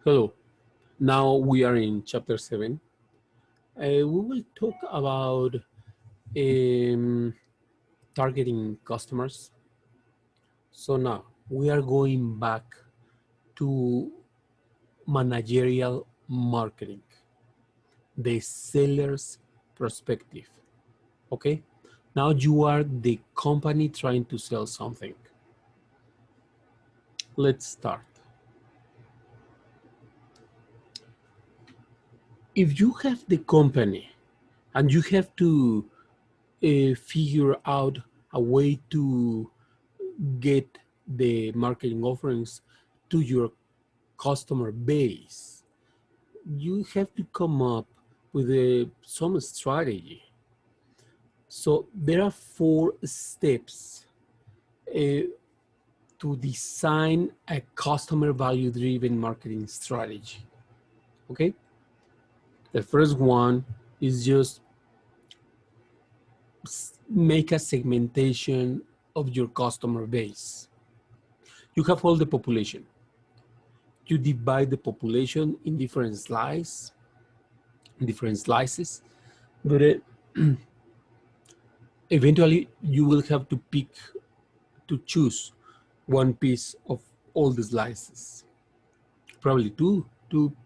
Hello. Now we are in chapter 7. We will talk about um, targeting customers. So now we are going back to managerial marketing, the seller's perspective. Okay. Now you are the company trying to sell something. Let's start. If you have the company and you have to figure out a way to get the marketing offerings to your customer base, you have to come up with some strategy. So there are 4 steps to design a customer value driven marketing strategy. Okay. The first one is just make a segmentation of your customer base. You have all the population. You divide the population in different slices, but eventually you will have to choose one piece of all the slices, probably two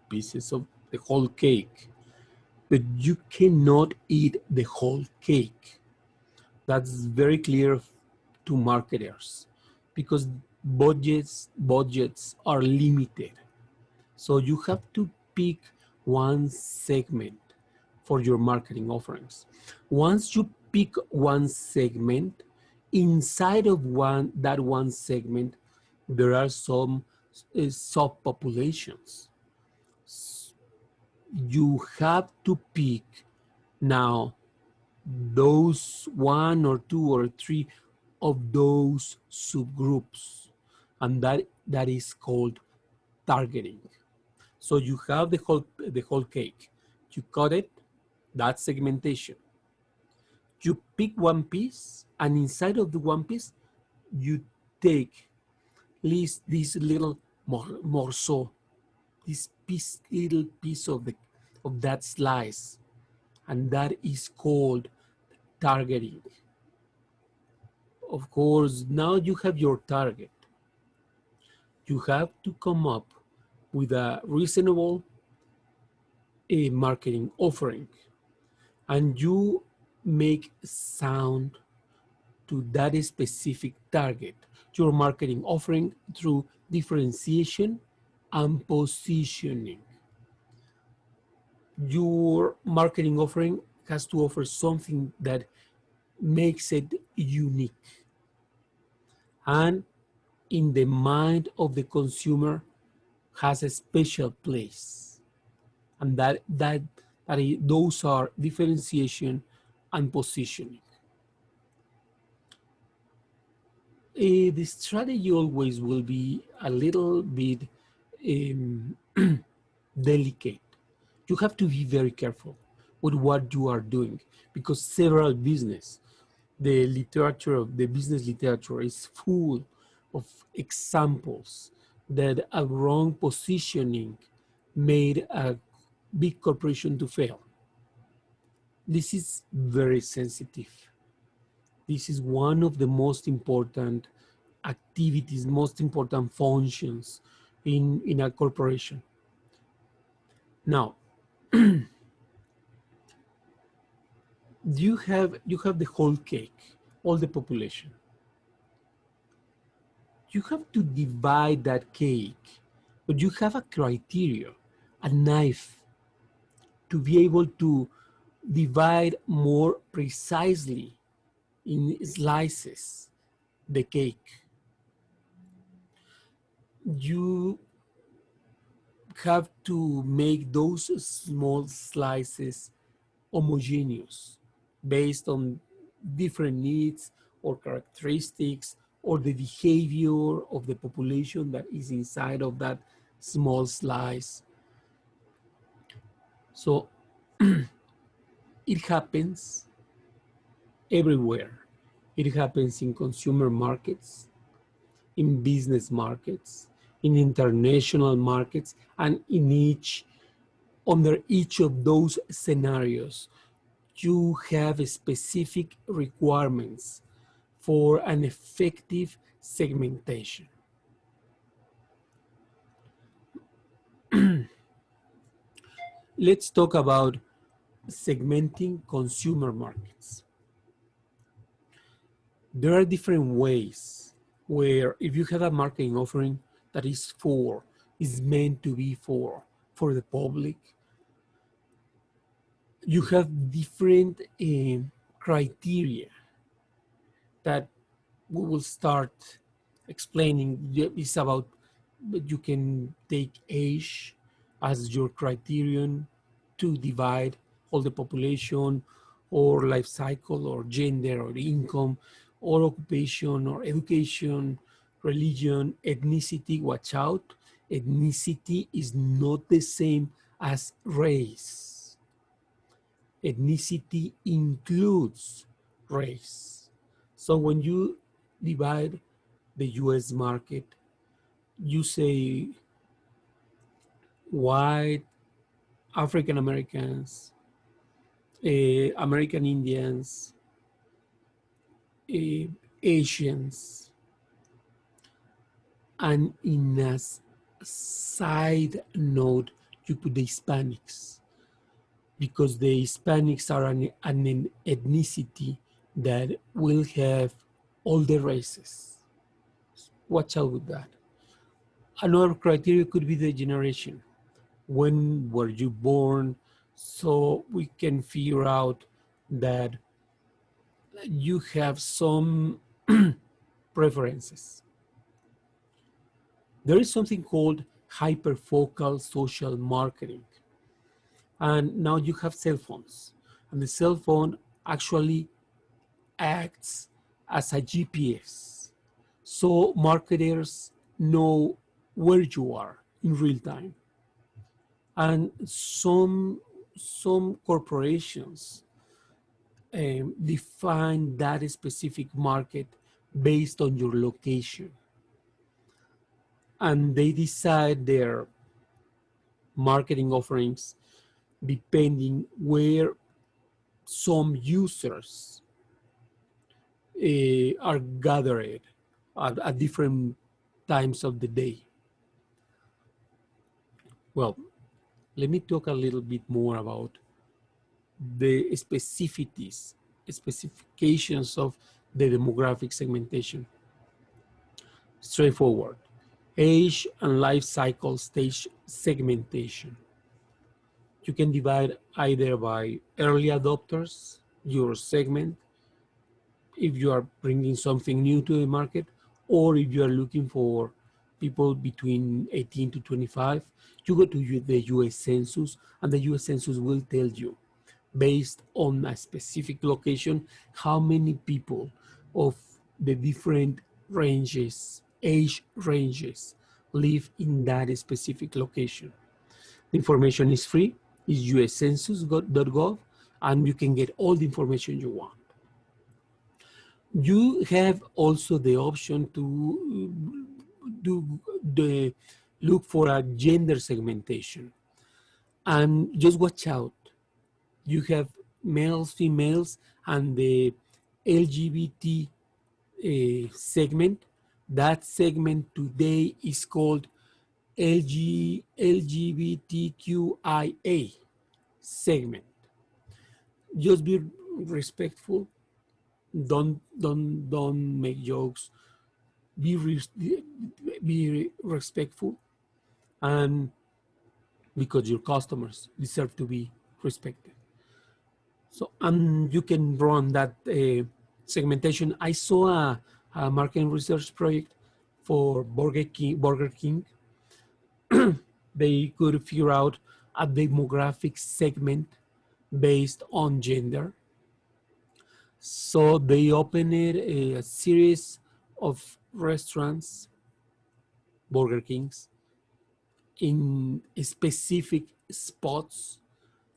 pieces of the whole cake, but you cannot eat the whole cake. That's very clear to marketers because budgets are limited. So you have to pick one segment for your marketing offerings. Once you pick one segment, inside of that one segment, there are some subpopulations. You have to pick now those 1 or 2 or 3 of those subgroups, and that is called targeting. So you have the whole cake. You cut it, that's segmentation. You pick one piece, and inside of the one piece, you take this little morceau, this little piece of that slice, and that is called targeting. Of course, now you have your target. You have to come up with a reasonable marketing offering, and you make sound to that specific target, your marketing offering through differentiation and positioning. Your marketing offering has to offer something that makes it unique and in the mind of the consumer has a special place. And those are differentiation and positioning. The strategy always will be a little bit um, delicate. You have to be very careful with what you are doing because several the business literature is full of examples that a wrong positioning made a big corporation to fail. This is very sensitive. This is one of the most important activities, most important functions in a corporation. Now, you have the whole cake, all the population. You have to divide that cake, but you have a criteria, a knife, to be able to divide more precisely in slices the cake. You have to make those small slices homogeneous based on different needs or characteristics or the behavior of the population that is inside of that small slice. So it happens everywhere. It happens in consumer markets, in business markets, in international markets, and under each of those scenarios, you have specific requirements for an effective segmentation. Let's talk about segmenting consumer markets. There are different ways where if you have a marketing offering that is meant to be for the public, you have different criteria that we will start explaining. It's about, you can take age as your criterion to divide all the population, or life cycle, or gender, or income, or occupation, or education, religion, ethnicity. Watch out, ethnicity is not the same as race. Ethnicity includes race. So when you divide the US market, you say white, African Americans, American Indians, Asians, and in a side note, you put the Hispanics, because the Hispanics are an ethnicity that will have all the races. Watch out with that. Another criteria could be the generation. When were you born? So we can figure out that you have some preferences. There is something called hyperfocal social marketing. And now you have cell phones. And the cell phone actually acts as a GPS. So marketers know where you are in real time. And some corporations define that specific market based on your location. And they decide their marketing offerings depending where some users are gathered at different times of the day. Well, let me talk a little bit more about the specifications of the demographic segmentation. Straightforward. Age and life cycle stage segmentation. You can divide either by early adopters, your segment, if you are bringing something new to the market, or if you are looking for people between 18 to 25, you go to the US Census, and the US Census will tell you, based on a specific location, how many people of the different ranges, age ranges, live in that specific location. The information is free, it's uscensus.gov, and you can get all the information you want. You have also the option to look for a gender segmentation. And just watch out. You have males, females, and the LGBT segment. That segment today is called LGBTQIA segment. Just be respectful. Don't make jokes. Be respectful, and because your customers deserve to be respected. So you can run that segmentation. I saw a market research project for Burger King. They could figure out a demographic segment based on gender. So they opened a series of restaurants, Burger Kings, in specific spots,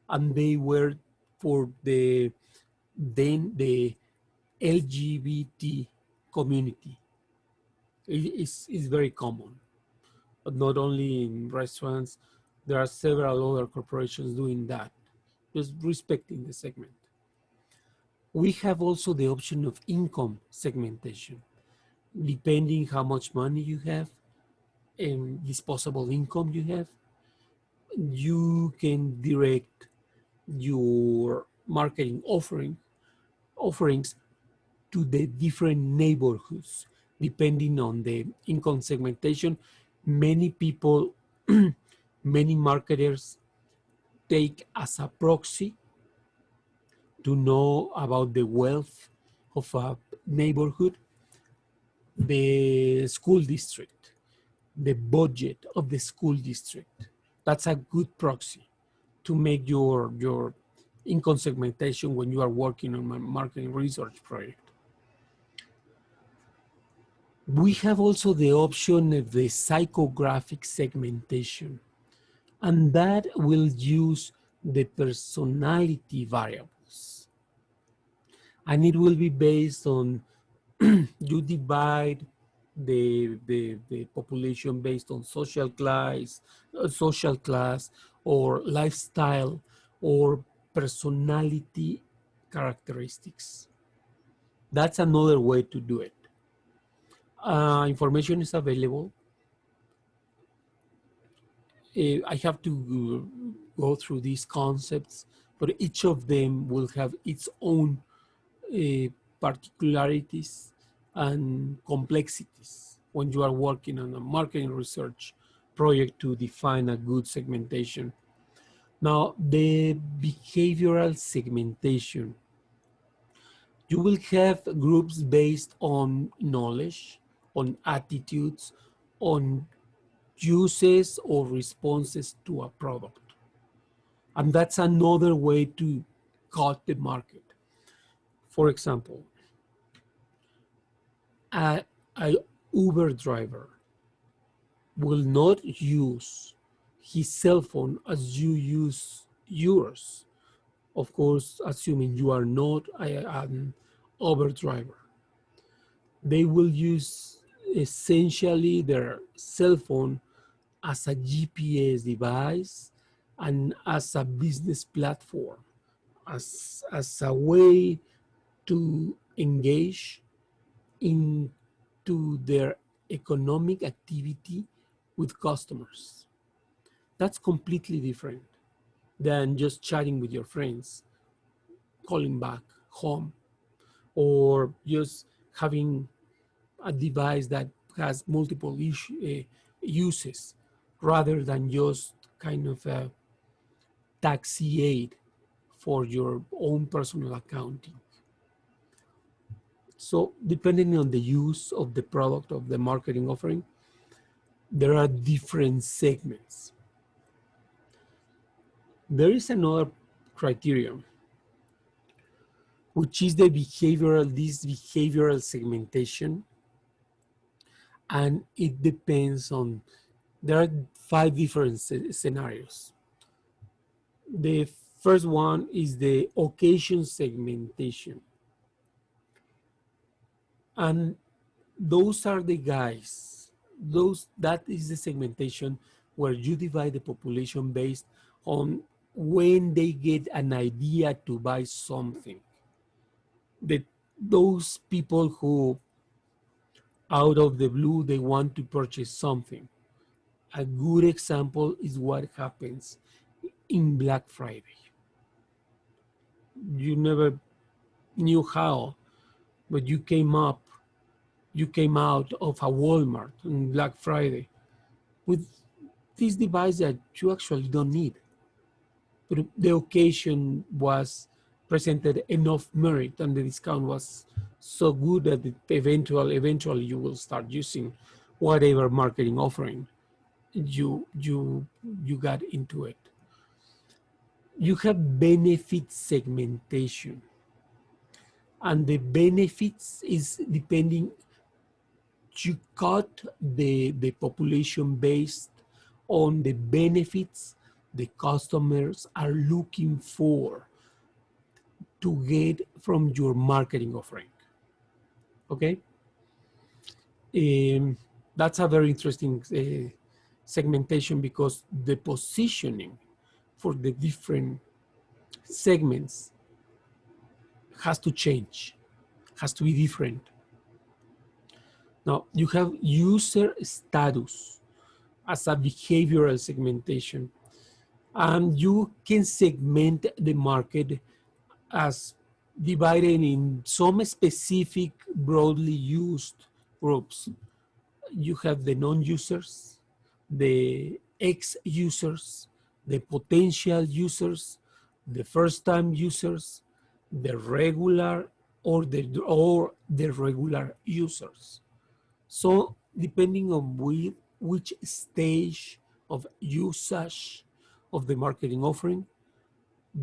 and they were for the LGBT community. It's very common. not only in restaurants. There are several other corporations doing that, just respecting the segment. We have also the option of income segmentation. Depending how much money you have and disposable income you have, you can direct your marketing offerings to the different neighborhoods depending on the income segmentation. Many people, many marketers take as a proxy to know about the wealth of a neighborhood the school district, the budget of the school district. That's a good proxy to make your income segmentation when you are working on a marketing research project. We have also the option of the psychographic segmentation, and that will use the personality variables. And it will be based on you divide the population based on social class or lifestyle or personality characteristics. That's another way to do it. Information is available. I have to go through these concepts, but each of them will have its own particularities and complexities when you are working on a marketing research project to define a good segmentation. Now, the behavioral segmentation, you will have groups based on knowledge, on attitudes, on uses or responses to a product. And that's another way to cut the market. For example, a Uber driver will not use his cell phone as you use yours. Of course, assuming you are not an Uber driver. They will use essentially their cell phone as a GPS device and as a business platform, as a way to engage into their economic activity with customers. That's completely different than just chatting with your friends, calling back home, or just having a device that has multiple uses rather than just kind of a taxi aid for your own personal accounting. So depending on the use of the product of the marketing offering, there are different segments. There is another criterion, which is this behavioral segmentation. And it depends on, there are 5 different scenarios. The first one is the occasion segmentation. And those are the guys, that is the segmentation where you divide the population based on when they get an idea to buy something. Those people who out of the blue they want to purchase something. A good example is what happens in Black Friday. You never knew how, but you came out of a Walmart on Black Friday with this device that you actually don't need. But the occasion was presented enough merit and the discount was so good that eventually you will start using whatever marketing offering you got into it. You have benefit segmentation, and the benefits is depending, you cut the population based on the benefits the customers are looking for to get from your marketing offering. Okay, that's a very interesting segmentation because the positioning for the different segments has to change, has to be different. Now, you have user status as a behavioral segmentation, and you can segment the market as divided in some specific broadly used groups. You have the non-users, the ex-users, the potential users, the first-time users, the regular or the regular users. So depending on which stage of usage of the marketing offering,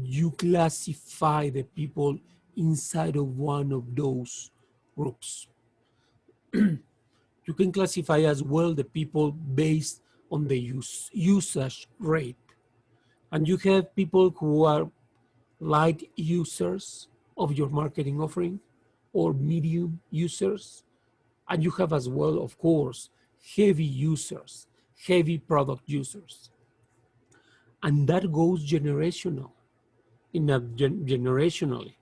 you classify the people inside of one of those groups. You can classify as well the people based on the usage rate. And you have people who are light users of your marketing offering or medium users. And you have as well, of course, heavy users, heavy product users. And that goes generational, generationally.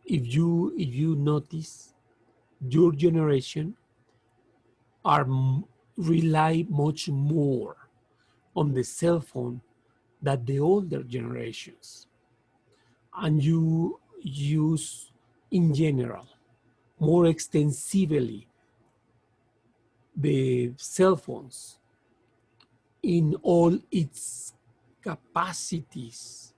If you notice, your generation are rely much more on the cell phone than the older generations, and you use in general more extensively the cell phones in all its capacities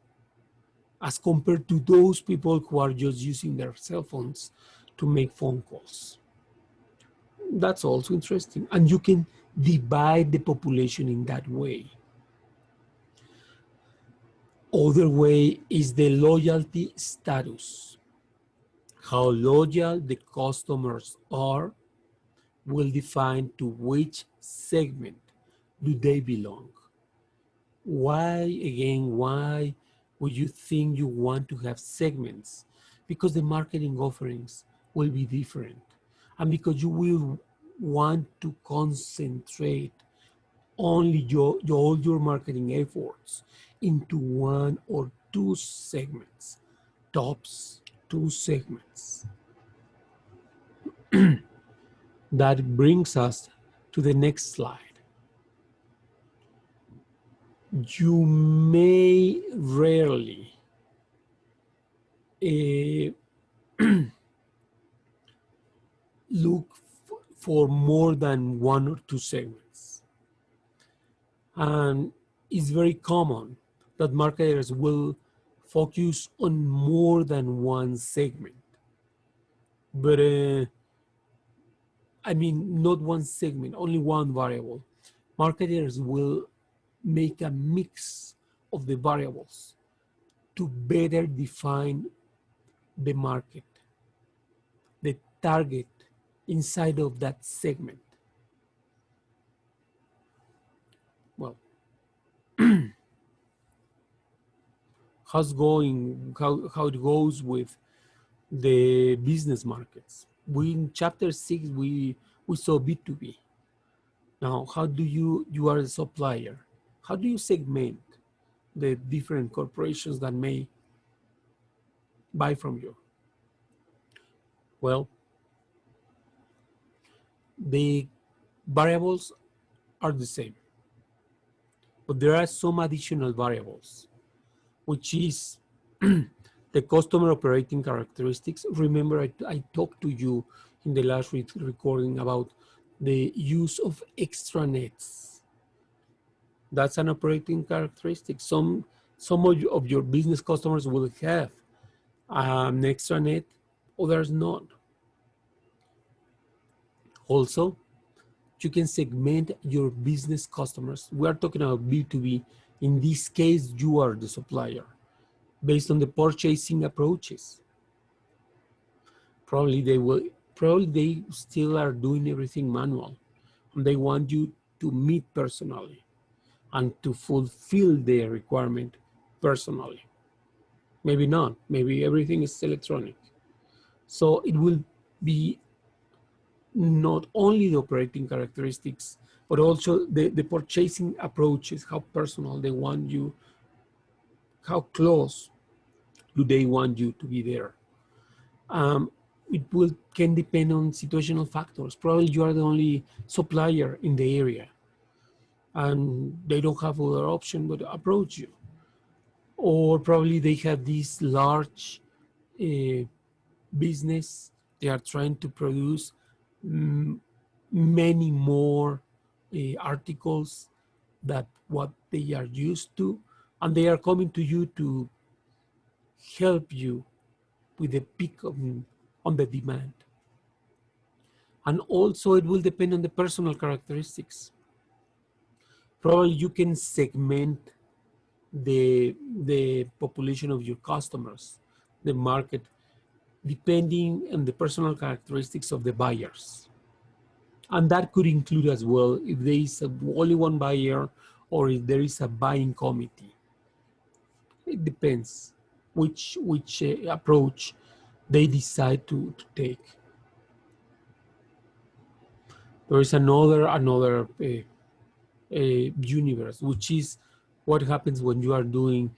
as compared to those people who are just using their cell phones to make phone calls. That's also interesting. And you can divide the population in that way. Other way is the loyalty status. How loyal the customers are will define to which segment do they belong. Why would you think you want to have segments? Because the marketing offerings will be different. And because you will want to concentrate only all your marketing efforts into one or two segments, tops two segments. That brings us to the next slide. You may rarely look for more than one or two segments. And it's very common that marketers will focus on more than one segment. But I mean, not one segment, only one variable. Marketers will make a mix of the variables to better define the market, the target inside of that segment. Well, how it goes with the business markets. In chapter 6, we saw B2B. Now, how do you are a supplier, how do you segment the different corporations that may buy from you? Well, the variables are the same, but there are some additional variables, which is the customer operating characteristics. Remember, I talked to you in the last recording about the use of extranets. That's an operating characteristic. Some of your business customers will have an extranet, others not. Also, you can segment your business customers. We are talking about B2B. In this case, you are the supplier based on the purchasing approaches. Probably they still are doing everything manual. And they want you to meet personally and to fulfill their requirement personally. Maybe not, maybe everything is electronic. So it will be not only the operating characteristics but also the purchasing approaches, how personal they want you, how close do they want you to be there. It can depend on situational factors. Probably you are the only supplier in the area and they don't have other option but to approach you. Or probably they have this large uh, business. They are trying to produce mm, many more articles that what they are used to, and they are coming to you to help you with the peak on the demand. And also it will depend on the personal characteristics. Probably you can segment the population of your customers, the market, depending on the personal characteristics of the buyers. And that could include as well if there is only one buyer or if there is a buying committee. It depends which approach they decide to take. There is another universe, which is what happens when you are doing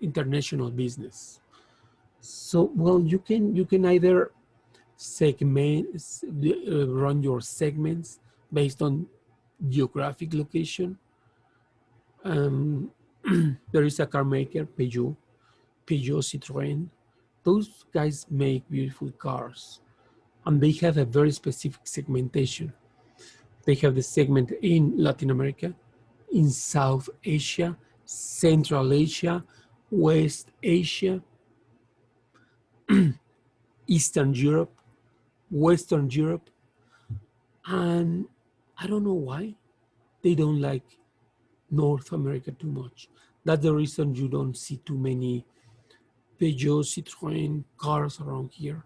international business. So, well, you can either segment run your segments based on geographic location. Um, there is a car maker, Peugeot Citroën. Those guys make beautiful cars, and they have a very specific segmentation. They have the segment in Latin America, in South Asia, Central Asia, West Asia, Eastern Europe, Western Europe, and I don't know why they don't like North America too much. That's the reason you don't see too many Peugeot, Citroën cars around here.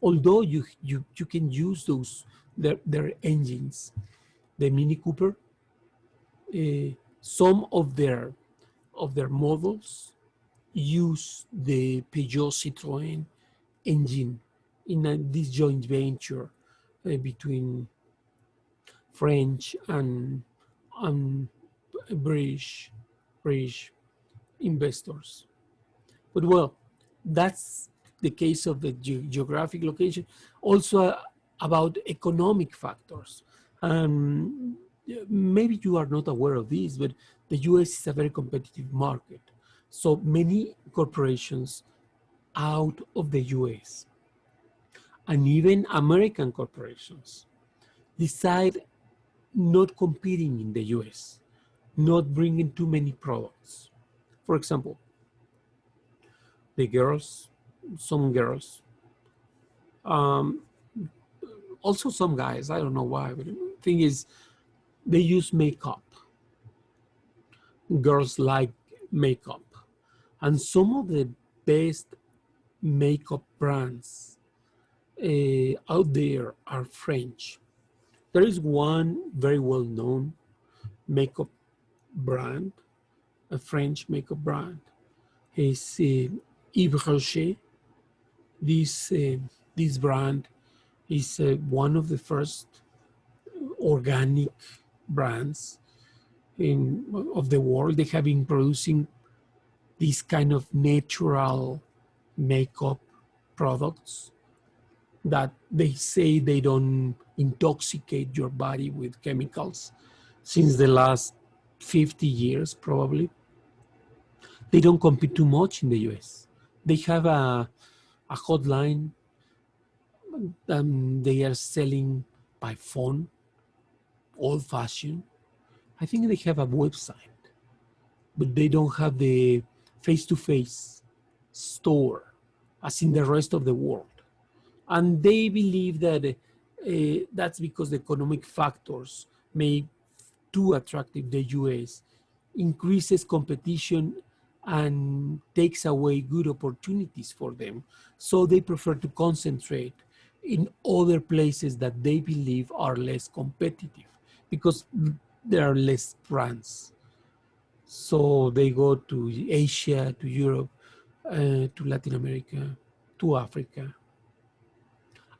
Although you can use their engines, the Mini Cooper, some of their models use the Peugeot Citroën engine in this joint venture between French and British British investors. But well, that's the case of the geographic location. Also about economic factors. Um, Maybe you are not aware of this, but the US is a very competitive market. So many corporations out of the US and even American corporations decide not competing in the US, not bringing too many products. For example, the girls, some girls, um, also some guys, I don't know why, but the thing is, they use makeup. Girls like makeup. And some of the best makeup brands out there are French. There is one very well known makeup brand, a French makeup brand. It's Yves Rocher. This, uh, this brand is one of the first organic brands of the world. They have been producing these kind of natural makeup products that they say they don't intoxicate your body with chemicals since the last 50 years, probably. They don't compete too much in the US. They have a hotline. They are selling by phone, old fashioned. I think they have a website, but they don't have the face to face store as in the rest of the world. And they believe that that's because the economic factors make too attractive the US, increases competition and takes away good opportunities for them. So they prefer to concentrate in other places that they believe are less competitive because there are less brands. So they go to Asia, to Europe, to Latin America, to Africa.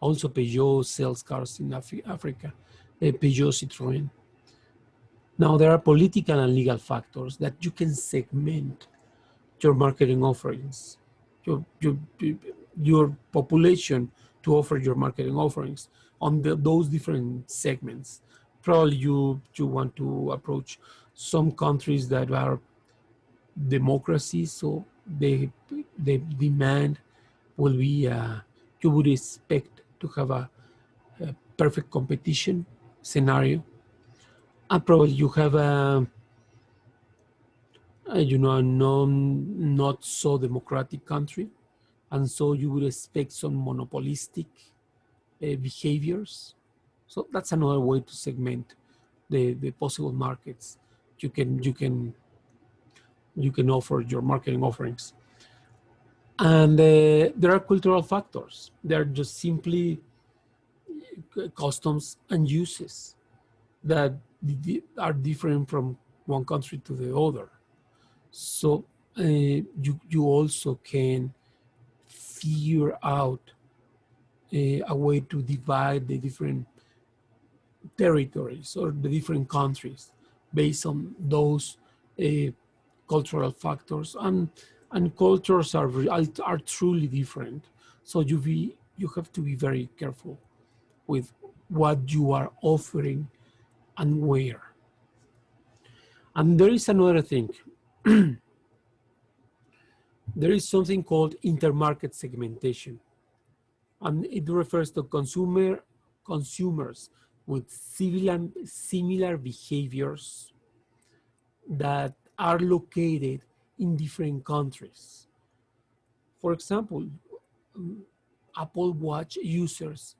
Also, Peugeot sells cars in Africa. Peugeot, Citroën. Now, there are political and legal factors that you can segment your marketing offerings, your, your population to offer your marketing offerings on those different segments. Probably you want to approach some countries that are democracies, so the demand will be you would expect to have a perfect competition scenario, and probably you have a not so democratic country, and so you would expect some monopolistic behaviors. So that's another way to segment the possible markets you can offer your marketing offerings. And there are cultural factors. They're just simply customs and uses that are different from one country to the other. So you also can figure out a way to divide the different territories or the different countries based on those uh, cultural factors, and cultures are truly different. So you have to be very careful with what you are offering and where. And there is another thing. There is something called intermarket segmentation, and it refers to consumers with similar behaviors that are located in different countries. For example, Apple Watch users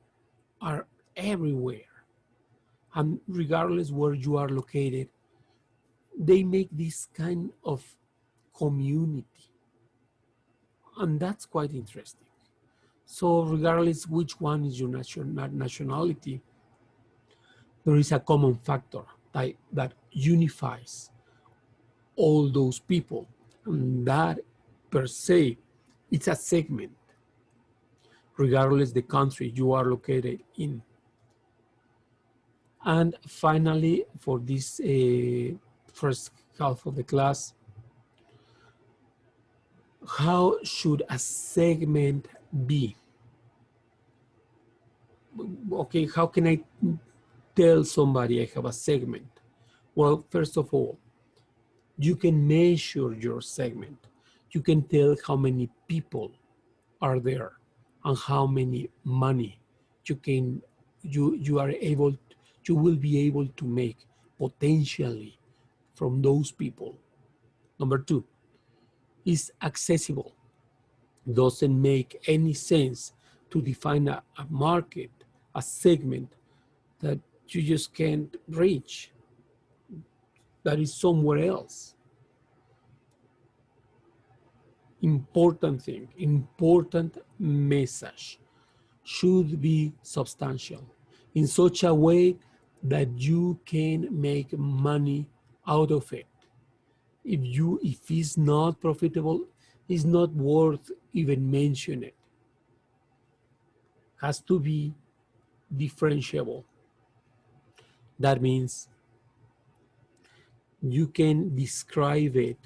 are everywhere, and regardless where you are located, they make this kind of community, and that's quite interesting. So regardless which one is your nationality, there is a common factor that unifies all those people, and that per se, it's a segment, regardless the country you are located in. And finally, for this first half of the class, how should a segment be? Okay, how can I tell somebody I have a segment? Well, first of all, you can measure your segment. You can tell how many people are there and how many money you are able you will be able to make potentially from those people. Number two, is accessible. Doesn't make any sense to define a market, a segment that you just can't reach, that is somewhere else. Important thing, important message should be substantial in such a way that you can make money out of it. If it's not profitable, it's not worth even mention it. Has to be differentiable. That means you can describe it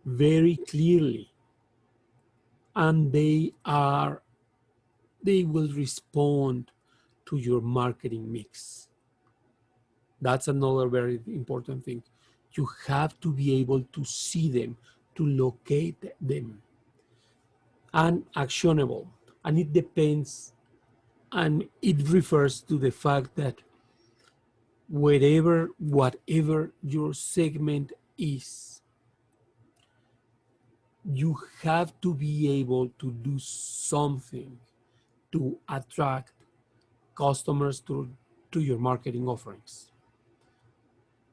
very clearly, and they will respond to your marketing mix. That's another very important thing. You have to be able to see them, to locate them, and actionable. And it depends, and it refers to the fact that whatever your segment is, you have to be able to do something to attract customers to your marketing offerings.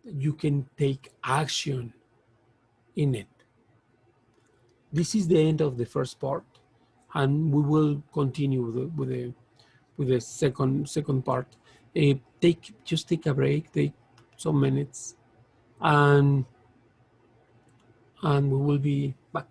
You can take action in it. This is the end of the first part, and we will continue with the second part. Just take a break, take some minutes, and we will be back.